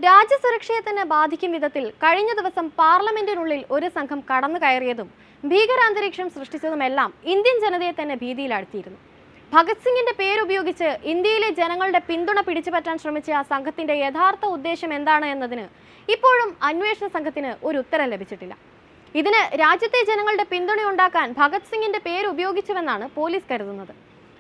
രാജ്യസുരക്ഷയെ തന്നെ ബാധിക്കും വിധത്തിൽ കഴിഞ്ഞ ദിവസം പാർലമെന്റിനുള്ളിൽ ഒരു സംഘം കടന്നു കയറിയതും ഭീകരാന്തരീക്ഷം സൃഷ്ടിച്ചതുമെല്ലാം ഇന്ത്യൻ ജനതയെ തന്നെ ഭീതിയിലാഴ്ത്തിയിരുന്നു. ഭഗത് സിംഗിന്റെ പേരുപയോഗിച്ച് ഇന്ത്യയിലെ ജനങ്ങളുടെ പിന്തുണ പിടിച്ചുപറ്റാൻ ശ്രമിച്ച ആ സംഘത്തിന്റെ യഥാർത്ഥ ഉദ്ദേശം എന്താണ് എന്നതിന് ഇപ്പോഴും അന്വേഷണ സംഘത്തിന് ഒരു ഉത്തരം ലഭിച്ചിട്ടില്ല. ഇതിന് രാജ്യത്തെ ജനങ്ങളുടെ പിന്തുണയുണ്ടാക്കാൻ ഭഗത് സിംഗിന്റെ പേര് ഉപയോഗിച്ചുവെന്നാണ് പോലീസ് കരുതുന്നത്.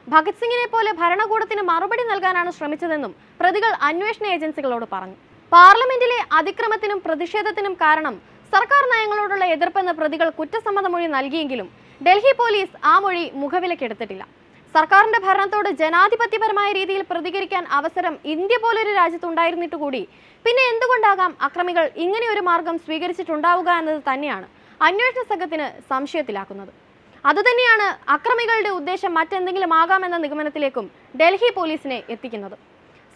ഭഗത് സിംഗിനെ പോലെ ഭരണകൂടത്തിന് മറുപടി നൽകാനാണ് ശ്രമിച്ചതെന്നും പ്രതികൾ അന്വേഷണ ഏജൻസികളോട് പറഞ്ഞു. പാർലമെന്റിലെ അതിക്രമത്തിനും പ്രതിഷേധത്തിനും കാരണം സർക്കാർ നയങ്ങളോടുള്ള എതിർപ്പെന്ന് പ്രതികൾ കുറ്റസമ്മതമൊഴി നൽകിയെങ്കിലും ഡൽഹി പോലീസ് ആ മൊഴി മുഖവിലക്കെടുത്തിട്ടില്ല. സർക്കാരിന്റെ ഭരണത്തോട് ജനാധിപത്യപരമായ രീതിയിൽ പ്രതികരിക്കാൻ അവസരം ഇന്ത്യ പോലൊരു രാജ്യത്തുണ്ടായിരുന്നിട്ട് കൂടി പിന്നെ എന്തുകൊണ്ടാകാം അക്രമികൾ ഇങ്ങനെയൊരു മാർഗം സ്വീകരിച്ചിട്ടുണ്ടാവുക എന്നത് തന്നെയാണ് അന്വേഷണ സംഘത്തിന് സംശയത്തിലാക്കുന്നത്. അതുതന്നെയാണ് അക്രമികളുടെ ഉദ്ദേശം മറ്റെന്തെങ്കിലും ആകാമെന്ന നിഗമനത്തിലേക്കും ഡൽഹി പോലീസിനെ എത്തിക്കുന്നത്.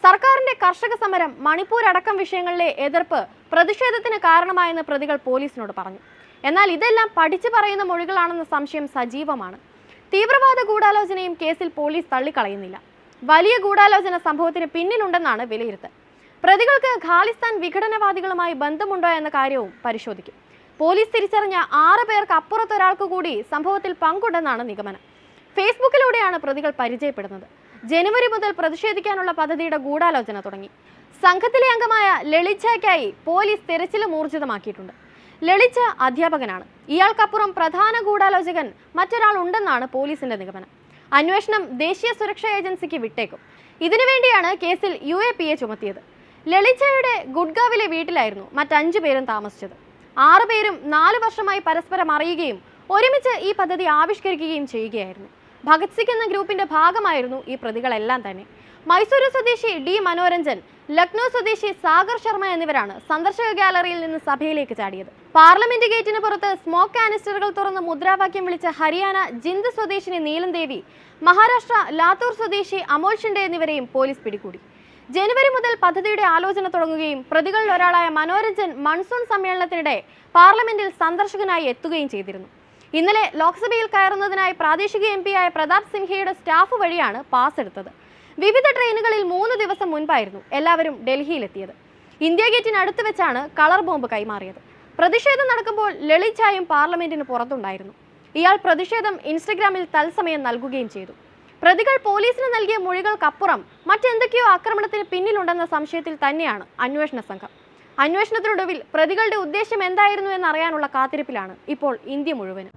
സർക്കാരിന്റെ കർഷക സമരം, മണിപ്പൂർ അടക്കം വിഷയങ്ങളിലെ എതിർപ്പ് പ്രതിഷേധത്തിന് കാരണമായെന്ന് പ്രതികൾ പോലീസിനോട് പറഞ്ഞു. എന്നാൽ ഇതെല്ലാം പഠിച്ചു പറയുന്ന മൊഴികളാണെന്ന സംശയം സജീവമാണ്. തീവ്രവാദ ഗൂഢാലോചനയും കേസിൽ പോലീസ് തള്ളിക്കളയുന്നില്ല. വലിയ ഗൂഢാലോചന സംഭവത്തിന് പിന്നിലുണ്ടെന്നാണ് വിലയിരുത്തൽ. പ്രതികൾക്ക് ഖാലിസ്ഥാൻ വിഘടനവാദികളുമായി ബന്ധമുണ്ടോ എന്ന കാര്യവും പരിശോധിക്കും. പോലീസ് തിരിച്ചറിഞ്ഞ 6 പേർക്ക് അപ്പുറത്തൊരാൾക്ക് കൂടി സംഭവത്തിൽ പങ്കുണ്ടെന്നാണ് നിഗമനം. ഫേസ്ബുക്കിലൂടെയാണ് പ്രതികൾ പരിചയപ്പെടുന്നത്. ജനുവരി മുതൽ പ്രതിഷേധിക്കാനുള്ള പദ്ധതിയുടെ ഗൂഢാലോചന തുടങ്ങി. സംഘത്തിലെ അംഗമായ ലളിതയ്ക്കായി പോലീസ് തെരച്ചിലും ഊർജിതമാക്കിയിട്ടുണ്ട്. ലളിത അധ്യാപകനാണ്. ഇയാൾക്കപ്പുറം പ്രധാന ഗൂഢാലോചകൻ മറ്റൊരാൾ ഉണ്ടെന്നാണ് പോലീസിന്റെ നിഗമനം. അന്വേഷണം ദേശീയ സുരക്ഷാ ഏജൻസിക്ക് വിട്ടേക്കും. ഇതിനുവേണ്ടിയാണ് കേസിൽ UAPA ചുമത്തിയത്. ലളിതയുടെ ഗുഡ്ഗാവിലെ വീട്ടിലായിരുന്നു മറ്റ് 5 പേരും താമസിച്ചത്. 6 പേരും 4 വർഷമായി പരസ്പരം അറിയുകയും ഒരുമിച്ച് ഈ പദ്ധതി ആവിഷ്കരിക്കുകയും ചെയ്യുകയായിരുന്നു. ഭഗത് സിംഗ് എന്ന ഗ്രൂപ്പിന്റെ ഭാഗമായിരുന്നു ഈ പ്രതികളെല്ലാം തന്നെ. മൈസൂരു സ്വദേശി D മനോരഞ്ജൻ, ലക്നൗ സ്വദേശി സാഗർ ശർമ്മ എന്നിവരാണ് സന്ദർശക ഗാലറിയിൽ നിന്ന് സഭയിലേക്ക് ചാടിയത്. പാർലമെന്റ് ഗേറ്റിന് പുറത്ത് സ്മോക്ക് കാനിസ്റ്ററുകൾ തുറന്ന് മുദ്രാവാക്യം വിളിച്ച ഹരിയാന ജിന്ദ് സ്വദേശിനി നീലം ദേവി, മഹാരാഷ്ട്ര ലാത്തൂർ സ്വദേശി അമോൽ ഷിൻഡെ എന്നിവരെയും പോലീസ് പിടികൂടി. ജനുവരി മുതൽ പദ്ധതിയുടെ ആലോചന തുടങ്ങുകയും പ്രതികളിൽ ഒരാളായ മനോരഞ്ജൻ മൺസൂൺ സമ്മേളനത്തിനിടെ പാർലമെന്റിൽ സന്ദർശകനായി എത്തുകയും ചെയ്തിരുന്നു. ഇന്നലെ ലോക്സഭയിൽ കയറുന്നതിനായി പ്രാദേശിക MP ആയ പ്രതാപ് സിൻഹയുടെ സ്റ്റാഫ് വഴിയാണ് പാസ് എടുത്തത്. വിവിധ ട്രെയിനുകളിൽ 3 ദിവസം മുൻപായിരുന്നു എല്ലാവരും ഡൽഹിയിലെത്തിയത്. ഇന്ത്യ ഗേറ്റിനടുത്ത് വെച്ചാണ് കളർ ബോംബ് കൈമാറിയത്. പ്രതിഷേധം നടക്കുമ്പോൾ ലളിതയും പാർലമെന്റിന് പുറത്തുണ്ടായിരുന്നു. ഇയാൾ പ്രതിഷേധം ഇൻസ്റ്റഗ്രാമിൽ തത്സമയം നൽകുകയും ചെയ്തു. പ്രതികൾ പോലീസിന് നൽകിയ മൊഴികൾക്കപ്പുറം മറ്റെന്തൊക്കെയോ ആക്രമണത്തിന് പിന്നിലുണ്ടെന്ന സംശയത്തിൽ തന്നെയാണ് അന്വേഷണ സംഘം. അന്വേഷണത്തിനൊടുവിൽ പ്രതികളുടെ ഉദ്ദേശം എന്തായിരുന്നു എന്നറിയാനുള്ള കാത്തിരിപ്പിലാണ് ഇപ്പോൾ ഇന്ത്യ മുഴുവനും.